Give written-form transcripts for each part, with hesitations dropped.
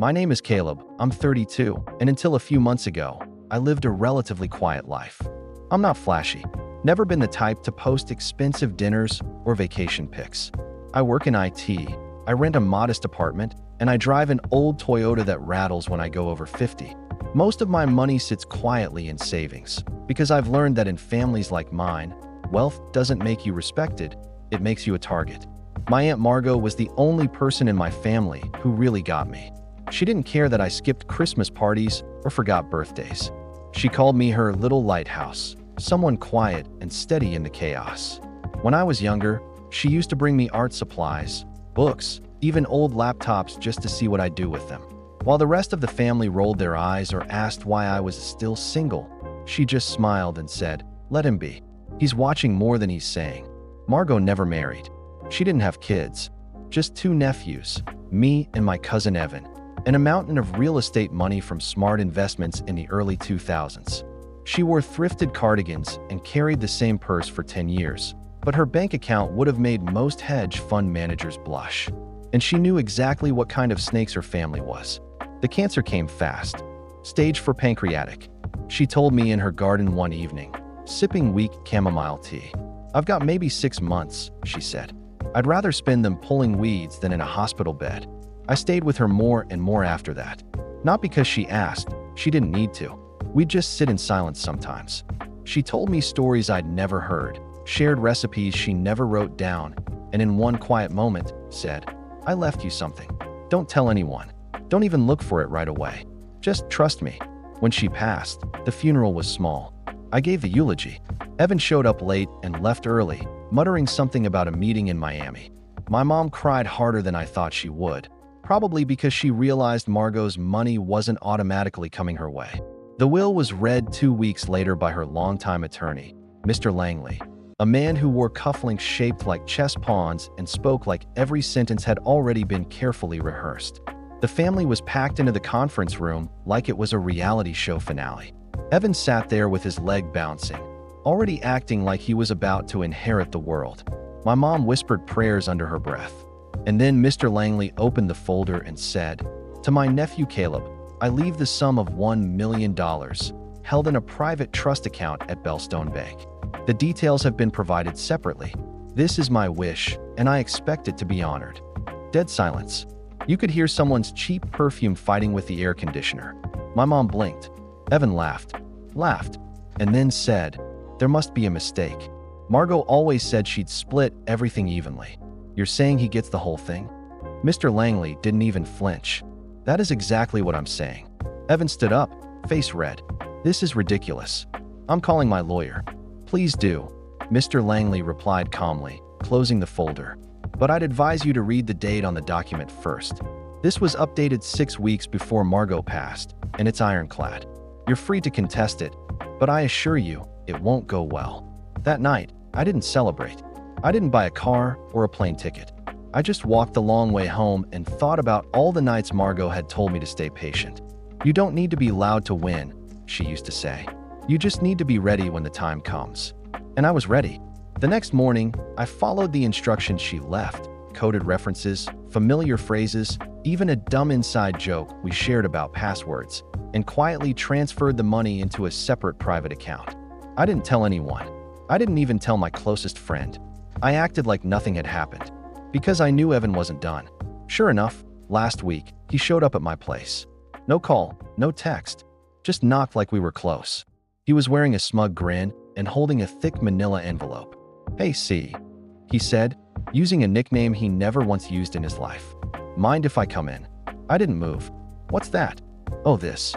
My name is Caleb, I'm 32, and until a few months ago, I lived a relatively quiet life. I'm not flashy, never been the type to post expensive dinners or vacation pics. I work in IT, I rent a modest apartment, and I drive an old Toyota that rattles when I go over 50. Most of my money sits quietly in savings, because I've learned that in families like mine, wealth doesn't make you respected, it makes you a target. My Aunt Margot was the only person in my family who really got me. She didn't care that I skipped Christmas parties or forgot birthdays. She called me her little lighthouse, someone quiet and steady in the chaos. When I was younger, she used to bring me art supplies, books, even old laptops just to see what I'd do with them. While the rest of the family rolled their eyes or asked why I was still single, she just smiled and said, "Let him be. He's watching more than he's saying." Margot never married. She didn't have kids, just 2 nephews, me and my cousin Evan, and a mountain of real estate money from smart investments in the early 2000s. She wore thrifted cardigans and carried the same purse for 10 years, but her bank account would have made most hedge fund managers blush. And she knew exactly what kind of snakes her family was. The cancer came fast, stage 4 pancreatic. She told me in her garden one evening, sipping weak chamomile tea. "I've got maybe 6 months," she said. "I'd rather spend them pulling weeds than in a hospital bed." I stayed with her more and more after that. Not because she asked, she didn't need to. We'd just sit in silence sometimes. She told me stories I'd never heard, shared recipes she never wrote down, and in one quiet moment said, "I left you something. Don't tell anyone. Don't even look for it right away. Just trust me." When she passed, the funeral was small. I gave the eulogy. Evan showed up late and left early, muttering something about a meeting in Miami. My mom cried harder than I thought she would, probably because she realized Margot's money wasn't automatically coming her way. The will was read 2 weeks later by her longtime attorney, Mr. Langley, a man who wore cufflinks shaped like chess pawns and spoke like every sentence had already been carefully rehearsed. The family was packed into the conference room like it was a reality show finale. Evan sat there with his leg bouncing, already acting like he was about to inherit the world. My mom whispered prayers under her breath. And then Mr. Langley opened the folder and said, "To my nephew Caleb, I leave the sum of $1 million, held in a private trust account at Bellstone Bank. The details have been provided separately. This is my wish, and I expect it to be honored." Dead silence. You could hear someone's cheap perfume fighting with the air conditioner. My mom blinked. Evan laughed, and then said, "There must be a mistake. Margot always said she'd split everything evenly. You're saying he gets the whole thing?" Mr. Langley didn't even flinch. "That is exactly what I'm saying." Evan stood up, face red. "This is ridiculous. I'm calling my lawyer." "Please do," Mr. Langley replied calmly, closing the folder. "But I'd advise you to read the date on the document first. This was updated 6 weeks before Margot passed, and it's ironclad. You're free to contest it, but I assure you, it won't go well." That night, I didn't celebrate. I didn't buy a car or a plane ticket. I just walked the long way home and thought about all the nights Margot had told me to stay patient. "You don't need to be loud to win," she used to say. "You just need to be ready when the time comes." And I was ready. The next morning, I followed the instructions she left, coded references, familiar phrases, even a dumb inside joke we shared about passwords, and quietly transferred the money into a separate private account. I didn't tell anyone. I didn't even tell my closest friend. I acted like nothing had happened, because I knew Evan wasn't done. Sure enough, last week, he showed up at my place. No call, no text, just knocked like we were close. He was wearing a smug grin and holding a thick manila envelope. "Hey, C," he said, using a nickname he never once used in his life. "Mind if I come in?" I didn't move. "What's that?" "Oh, this."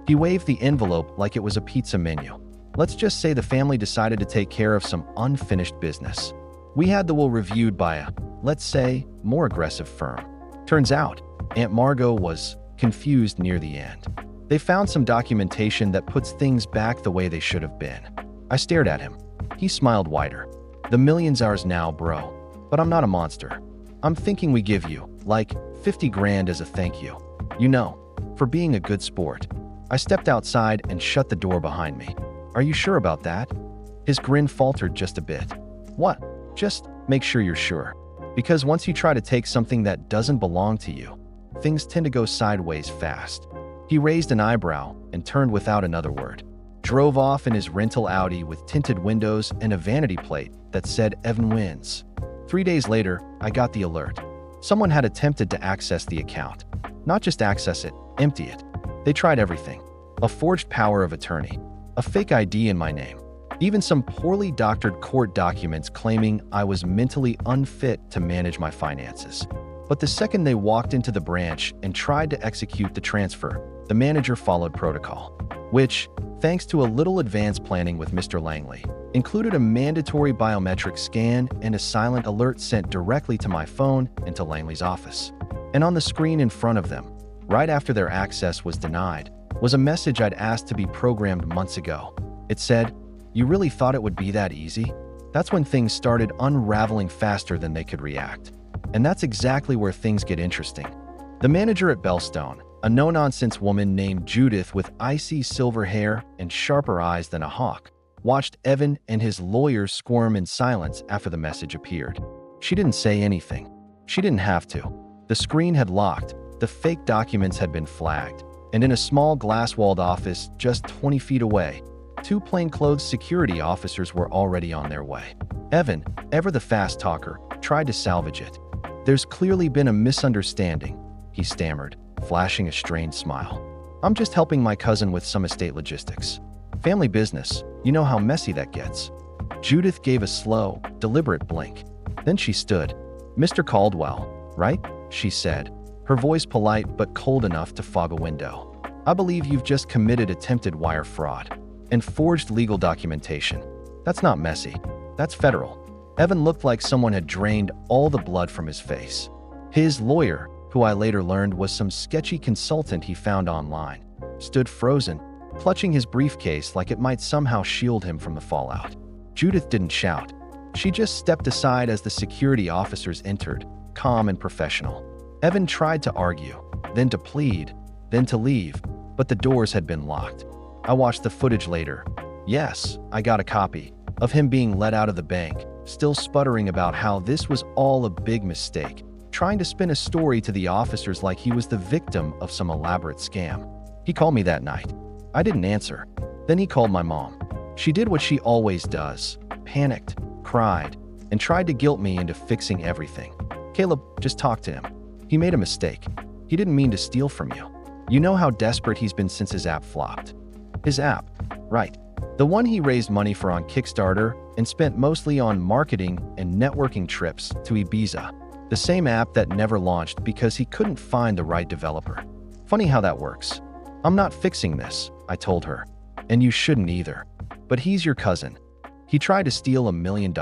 He waved the envelope like it was a pizza menu. "Let's just say the family decided to take care of some unfinished business. We had the will reviewed by a, let's say, more aggressive firm. Turns out, Aunt Margot was confused near the end. They found some documentation that puts things back the way they should have been." I stared at him. He smiled wider. "The million's ours now, bro. But I'm not a monster. I'm thinking we give you, like, 50 grand as a thank you. You know, for being a good sport." I stepped outside and shut the door behind me. "Are you sure about that?" His grin faltered just a bit. "What? Just make sure you're sure. Because once you try to take something that doesn't belong to you, things tend to go sideways fast. He raised an eyebrow and turned without another word. Drove off in his rental Audi with tinted windows and a vanity plate that said Evan wins. 3 days later, I got the alert. Someone had attempted to access the account. Not just access it, empty it. They tried everything. A forged power of attorney, a fake ID in my name, even some poorly doctored court documents claiming I was mentally unfit to manage my finances. But the second they walked into the branch and tried to execute the transfer, the manager followed protocol, which, thanks to a little advanced planning with Mr. Langley, included a mandatory biometric scan and a silent alert sent directly to my phone and to Langley's office. And on the screen in front of them, right after their access was denied, was a message I'd asked to be programmed months ago. It said, "You really thought it would be that easy?" That's when things started unraveling faster than they could react. And that's exactly where things get interesting. The manager at Bellstone, a no-nonsense woman named Judith with icy silver hair and sharper eyes than a hawk, watched Evan and his lawyers squirm in silence after the message appeared. She didn't say anything. She didn't have to. The screen had locked, the fake documents had been flagged, and in a small glass-walled office just 20 feet away, 2 plainclothes security officers were already on their way. Evan, ever the fast talker, tried to salvage it. "There's clearly been a misunderstanding," he stammered, flashing a strained smile. "I'm just helping my cousin with some estate logistics. Family business, you know how messy that gets." Judith gave a slow, deliberate blink. Then she stood. "Mr. Caldwell, right?" she said, her voice polite but cold enough to fog a window. "I believe you've just committed attempted wire fraud and forged legal documentation. That's not messy. That's federal." Evan looked like someone had drained all the blood from his face. His lawyer, who I later learned was some sketchy consultant he found online, stood frozen, clutching his briefcase like it might somehow shield him from the fallout. Judith didn't shout. She just stepped aside as the security officers entered, calm and professional. Evan tried to argue, then to plead, then to leave, but the doors had been locked. I watched the footage later. Yes, I got a copy of him being let out of the bank, still sputtering about how this was all a big mistake, trying to spin a story to the officers like he was the victim of some elaborate scam. He called me that night. I didn't answer. Then he called my mom. She did what she always does, panicked, cried, and tried to guilt me into fixing everything. "Caleb, just talk to him. He made a mistake. He didn't mean to steal from you. You know how desperate he's been since his app flopped." His app, right. The one he raised money for on Kickstarter and spent mostly on marketing and networking trips to Ibiza. The same app that never launched because he couldn't find the right developer. Funny how that works. "I'm not fixing this," I told her. "And you shouldn't either. But he's your cousin. He tried to steal $1 million.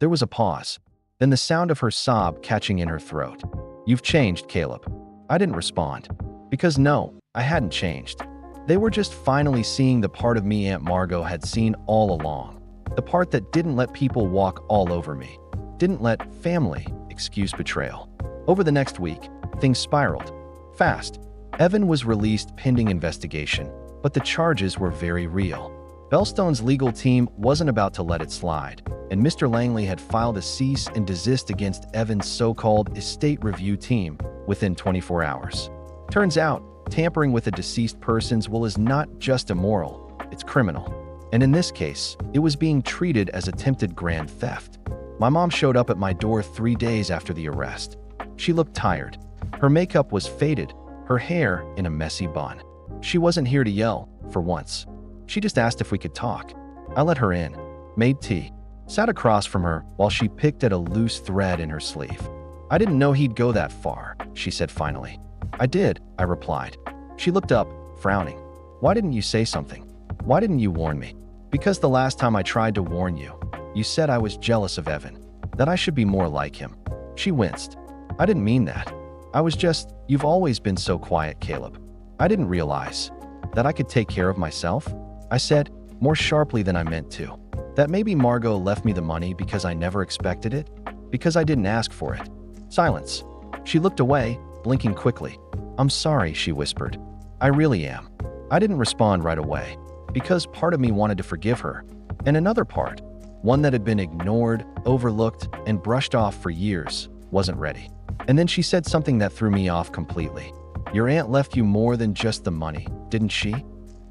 There was a pause, then the sound of her sob catching in her throat. "You've changed, Caleb." I didn't respond. Because no, I hadn't changed. They were just finally seeing the part of me Aunt Margot had seen all along. The part that didn't let people walk all over me. Didn't let family excuse betrayal. Over the next week, things spiraled. Fast. Evan was released pending investigation, but the charges were very real. Bellstone's legal team wasn't about to let it slide, and Mr. Langley had filed a cease and desist against Evan's so-called estate review team within 24 hours. Turns out, tampering with a deceased person's will is not just immoral, it's criminal. And in this case, it was being treated as attempted grand theft. My mom showed up at my door 3 days after the arrest. She looked tired. Her makeup was faded, her hair in a messy bun. She wasn't here to yell, for once. She just asked if we could talk. I let her in, made tea, sat across from her while she picked at a loose thread in her sleeve. "I didn't know he'd go that far," she said finally. "I did," I replied. She looked up, frowning. "Why didn't you say something? Why didn't you warn me?" "Because the last time I tried to warn you, you said I was jealous of Evan, that I should be more like him." She winced. "I didn't mean that. I was just, you've always been so quiet, Caleb. I didn't realize that I could take care of myself," I said, more sharply than I meant to. "That maybe Margot left me the money because I never expected it, because I didn't ask for it." Silence. She looked away, blinking quickly. "I'm sorry," she whispered. "I really am." I didn't respond right away, because part of me wanted to forgive her, and another part, one that had been ignored, overlooked, and brushed off for years, wasn't ready. And then she said something that threw me off completely. "Your aunt left you more than just the money, didn't she?"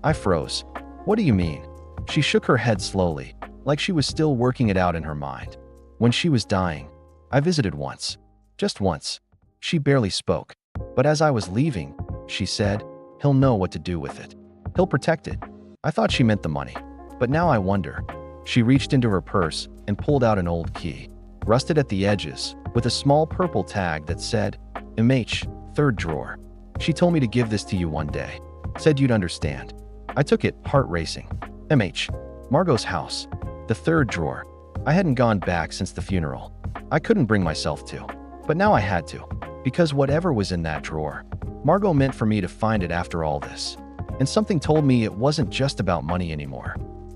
I froze. "What do you mean?" She shook her head slowly, like she was still working it out in her mind. "When she was dying, I visited once. Just once." She barely spoke. "But as I was leaving, she said, 'He'll know what to do with it. He'll protect it.'" I thought she meant the money. But now I wonder. She reached into her purse and pulled out an old key, rusted at the edges, with a small purple tag that said, MH, third drawer. "She told me to give this to you one day. Said you'd understand." I took it, heart racing. MH, Margot's house, the third drawer. I hadn't gone back since the funeral. I couldn't bring myself to. But now I had to. Because whatever was in that drawer, Margot meant for me to find it after all this. And something told me it wasn't just about money anymore.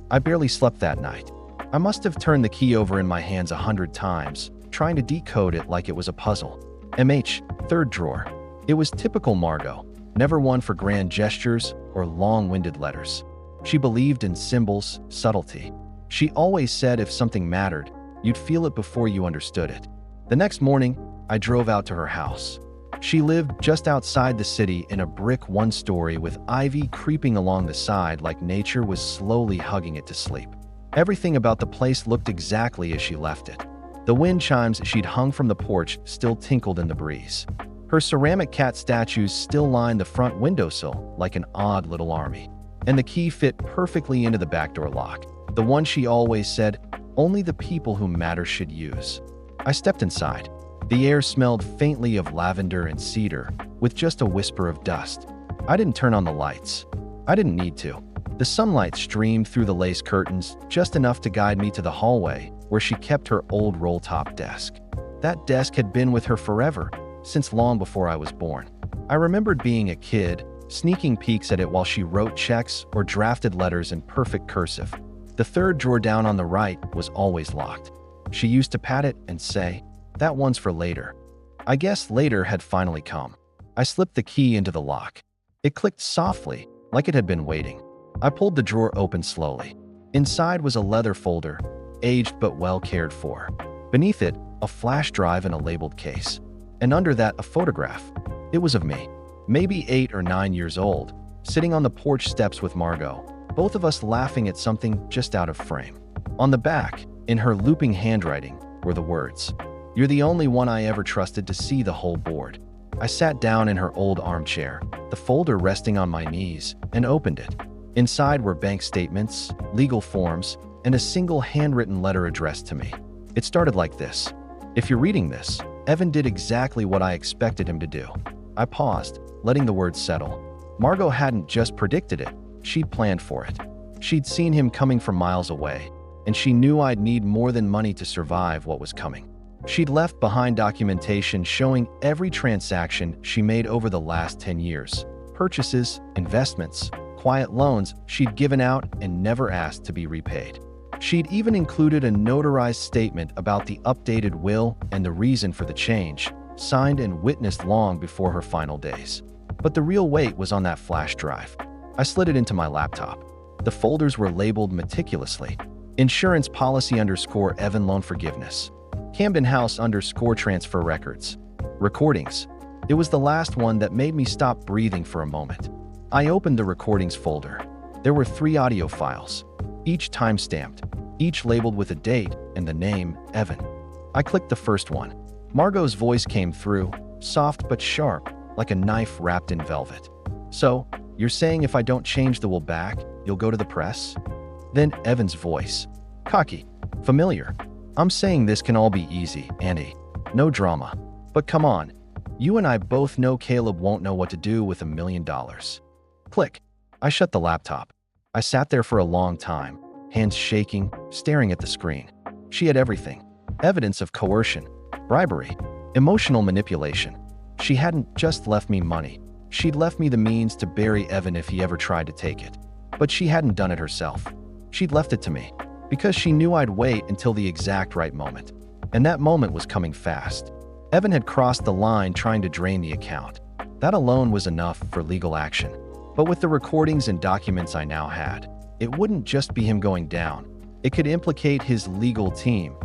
I barely slept that night. I must have turned the key over in my hands 100 times, trying to decode it like it was a puzzle. MH, third drawer. It was typical Margot, never one for grand gestures or long-winded letters. She believed in symbols, subtlety. She always said if something mattered, you'd feel it before you understood it. The next morning, I drove out to her house. She lived just outside the city in a brick one-story with ivy creeping along the side like nature was slowly hugging it to sleep. Everything about the place looked exactly as she left it. The wind chimes she'd hung from the porch still tinkled in the breeze. Her ceramic cat statues still lined the front windowsill like an odd little army. And the key fit perfectly into the back door lock, the one she always said, only the people who matter should use. I stepped inside. The air smelled faintly of lavender and cedar, with just a whisper of dust. I didn't turn on the lights. I didn't need to. The sunlight streamed through the lace curtains, just enough to guide me to the hallway, where she kept her old roll-top desk. That desk had been with her forever, since long before I was born. I remembered being a kid, sneaking peeks at it while she wrote checks or drafted letters in perfect cursive. The third drawer down on the right was always locked. She used to pat it and say, "That one's for later." I guess later had finally come. I slipped the key into the lock. It clicked softly, like it had been waiting. I pulled the drawer open slowly. Inside was a leather folder, aged but well cared for. Beneath it, a flash drive in a labeled case. And under that, a photograph. It was of me, maybe 8 or 9 years old, sitting on the porch steps with Margot, both of us laughing at something just out of frame. On the back, in her looping handwriting, were the words, "You're the only one I ever trusted to see the whole board." I sat down in her old armchair, the folder resting on my knees, and opened it. Inside were bank statements, legal forms, and a single handwritten letter addressed to me. It started like this. "If you're reading this, Evan did exactly what I expected him to do." I paused, letting the words settle. Margot hadn't just predicted it, she'd planned for it. She'd seen him coming from miles away, and she knew I'd need more than money to survive what was coming. She'd left behind documentation showing every transaction she made over the last 10 years. Purchases, investments, quiet loans she'd given out and never asked to be repaid. She'd even included a notarized statement about the updated will and the reason for the change, signed and witnessed long before her final days. But the real weight was on that flash drive. I slid it into my laptop. The folders were labeled meticulously. Insurance policy _ Evan loan forgiveness. Camden House _ transfer records. Recordings. It was the last one that made me stop breathing for a moment. I opened the recordings folder. There were 3 audio files, each time-stamped, each labeled with a date and the name, Evan. I clicked the first one. Margot's voice came through, soft but sharp, like a knife wrapped in velvet. "So, you're saying if I don't change the will back, you'll go to the press?" Then Evan's voice. Cocky. Familiar. "I'm saying this can all be easy, Annie. No drama. But come on. You and I both know Caleb won't know what to do with $1 million. Click. I shut the laptop. I sat there for a long time, hands shaking, staring at the screen. She had everything. Evidence of coercion, bribery, emotional manipulation. She hadn't just left me money. She'd left me the means to bury Evan if he ever tried to take it. But she hadn't done it herself. She'd left it to me, because she knew I'd wait until the exact right moment. And that moment was coming fast. Evan had crossed the line trying to drain the account. That alone was enough for legal action. But with the recordings and documents I now had, it wouldn't just be him going down. It could implicate his legal team,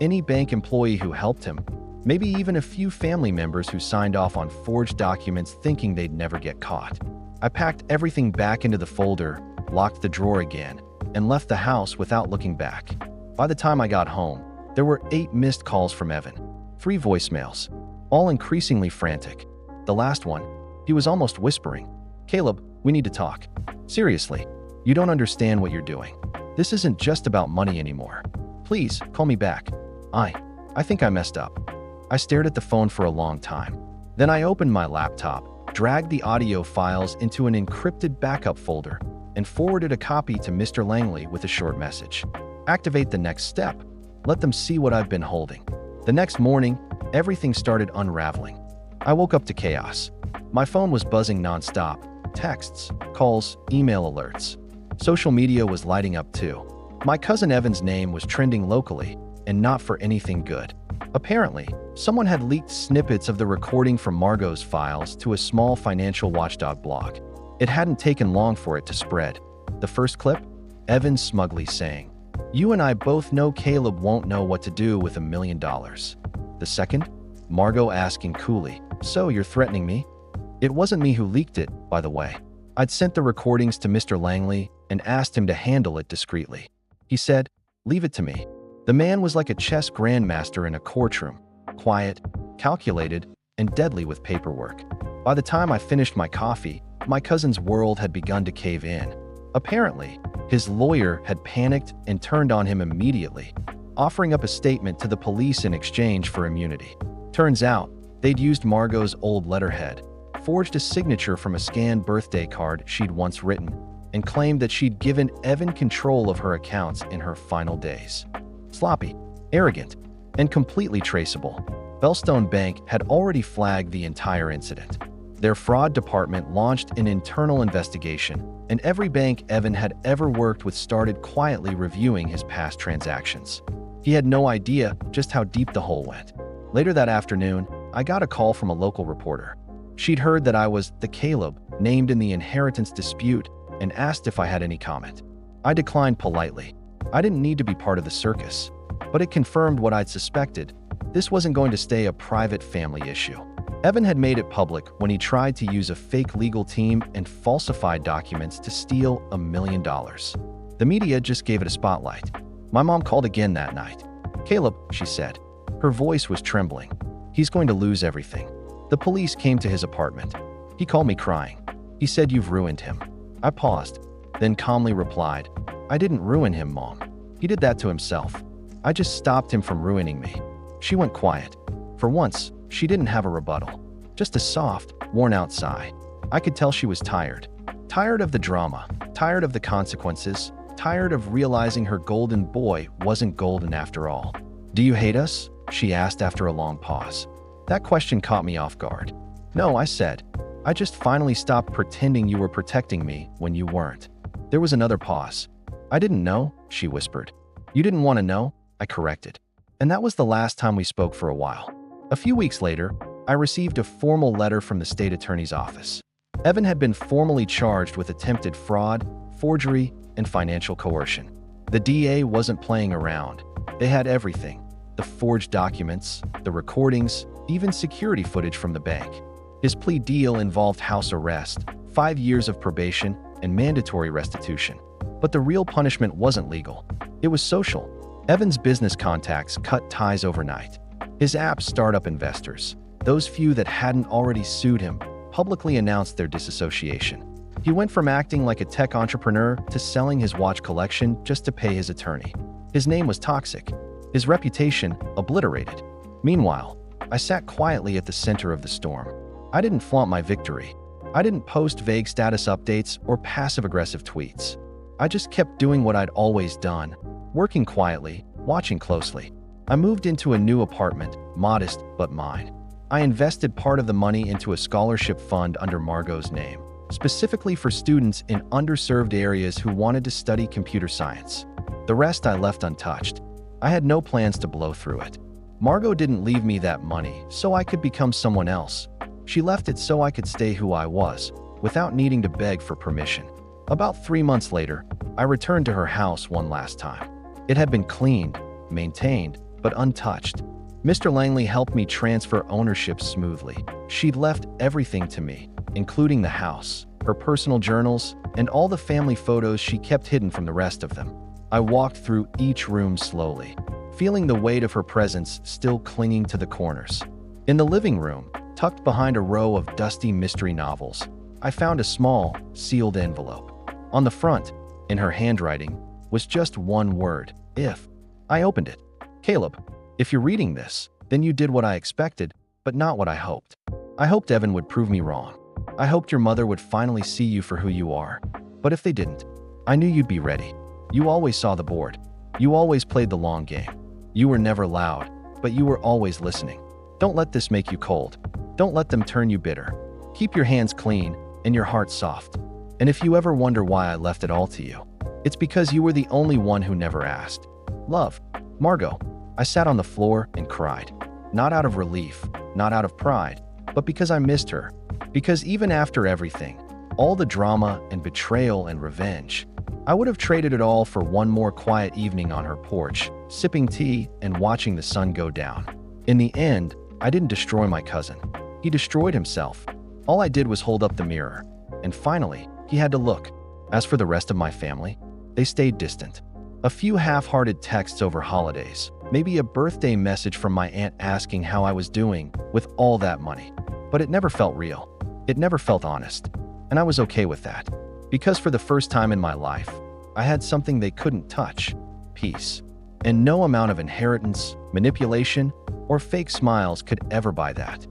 any bank employee who helped him, Maybe even a few family members who signed off on forged documents thinking they'd never get caught. I packed everything back into the folder, locked the drawer again, and left the house without looking back. By the time I got home, there were 8 missed calls from Evan, 3 voicemails, all increasingly frantic. The last one, he was almost whispering, "Caleb, we need to talk. Seriously, you don't understand what you're doing. This isn't just about money anymore. Please, call me back. I think I messed up." I stared at the phone for a long time. Then I opened my laptop, dragged the audio files into an encrypted backup folder, and forwarded a copy to Mr. Langley with a short message. "Activate the next step. Let them see what I've been holding." The next morning, everything started unraveling. I woke up to chaos. My phone was buzzing nonstop. Texts, calls, email alerts. Social media was lighting up too. My cousin Evan's name was trending locally, and not for anything good. Apparently, someone had leaked snippets of the recording from Margot's files to a small financial watchdog blog. It hadn't taken long for it to spread. The first clip? Evan smugly saying, "You and I both know Caleb won't know what to do with $1 million. The second? Margot asking coolly, "So you're threatening me?" It wasn't me who leaked it, by the way. I'd sent the recordings to Mr. Langley and asked him to handle it discreetly. He said, "Leave it to me." The man was like a chess grandmaster in a courtroom, quiet, calculated, and deadly with paperwork. By the time I finished my coffee, my cousin's world had begun to cave in. Apparently, his lawyer had panicked and turned on him immediately, offering up a statement to the police in exchange for immunity. Turns out, they'd used Margot's old letterhead, forged a signature from a scanned birthday card she'd once written, and claimed that she'd given Evan control of her accounts in her final days. Sloppy, arrogant, and completely traceable, Bellstone Bank had already flagged the entire incident. Their fraud department launched an internal investigation, and every bank Evan had ever worked with started quietly reviewing his past transactions. He had no idea just how deep the hole went. Later that afternoon, I got a call from a local reporter. She'd heard that I was the Caleb named in the inheritance dispute and asked if I had any comment. I declined politely. I didn't need to be part of the circus, but it confirmed what I'd suspected. This wasn't going to stay a private family issue. Evan had made it public when he tried to use a fake legal team and falsified documents to steal $1 million. The media just gave it a spotlight. My mom called again that night. "Caleb," she said. Her voice was trembling. "He's going to lose everything." The police came to his apartment. He called me crying. He said, "You've ruined him." I paused, then calmly replied, "I didn't ruin him, Mom. He did that to himself. I just stopped him from ruining me." She went quiet. For once, she didn't have a rebuttal. Just a soft, worn-out sigh. I could tell she was tired. Tired of the drama, tired of the consequences, tired of realizing her golden boy wasn't golden after all. "Do you hate us?" she asked after a long pause. That question caught me off guard. "No," I said. "I just finally stopped pretending you were protecting me when you weren't." There was another pause. "I didn't know," she whispered. "You didn't want to know," I corrected. And that was the last time we spoke for a while. A few weeks later, I received a formal letter from the state attorney's office. Evan had been formally charged with attempted fraud, forgery, and financial coercion. The DA wasn't playing around. They had everything: the forged documents, the recordings, even security footage from the bank. His plea deal involved house arrest, 5 years of probation, and mandatory restitution. But the real punishment wasn't legal. It was social. Evan's business contacts cut ties overnight. His app's startup investors, those few that hadn't already sued him, publicly announced their disassociation. He went from acting like a tech entrepreneur to selling his watch collection just to pay his attorney. His name was toxic, his reputation obliterated. Meanwhile, I sat quietly at the center of the storm. I didn't flaunt my victory. I didn't post vague status updates or passive-aggressive tweets. I just kept doing what I'd always done, working quietly, watching closely. I moved into a new apartment, modest but mine. I invested part of the money into a scholarship fund under Margot's name, specifically for students in underserved areas who wanted to study computer science. The rest I left untouched. I had no plans to blow through it. Margot didn't leave me that money so I could become someone else. She left it so I could stay who I was, without needing to beg for permission. About 3 months later, I returned to her house one last time. It had been cleaned, maintained, but untouched. Mr. Langley helped me transfer ownership smoothly. She'd left everything to me, including the house, her personal journals, and all the family photos she kept hidden from the rest of them. I walked through each room slowly, feeling the weight of her presence still clinging to the corners. In the living room, tucked behind a row of dusty mystery novels, I found a small, sealed envelope. On the front, in her handwriting, was just one word: if. I opened it. Caleb, if you're reading this, then you did what I expected, but not what I hoped. I hoped Evan would prove me wrong. I hoped your mother would finally see you for who you are. But if they didn't, I knew you'd be ready. You always saw the board. You always played the long game. You were never loud, but you were always listening. Don't let this make you cold. Don't let them turn you bitter. Keep your hands clean and your heart soft. And if you ever wonder why I left it all to you, it's because you were the only one who never asked. Love, Margot. I sat on the floor and cried. Not out of relief, not out of pride, but because I missed her. Because even after everything, all the drama and betrayal and revenge, I would have traded it all for one more quiet evening on her porch, sipping tea and watching the sun go down. In the end, I didn't destroy my cousin. He destroyed himself. All I did was hold up the mirror. And finally, he had to look. As for the rest of my family, they stayed distant. A few half-hearted texts over holidays, maybe a birthday message from my aunt asking how I was doing with all that money. But it never felt real. It never felt honest. And I was okay with that. Because for the first time in my life, I had something they couldn't touch: peace. And no amount of inheritance, manipulation, or fake smiles could ever buy that.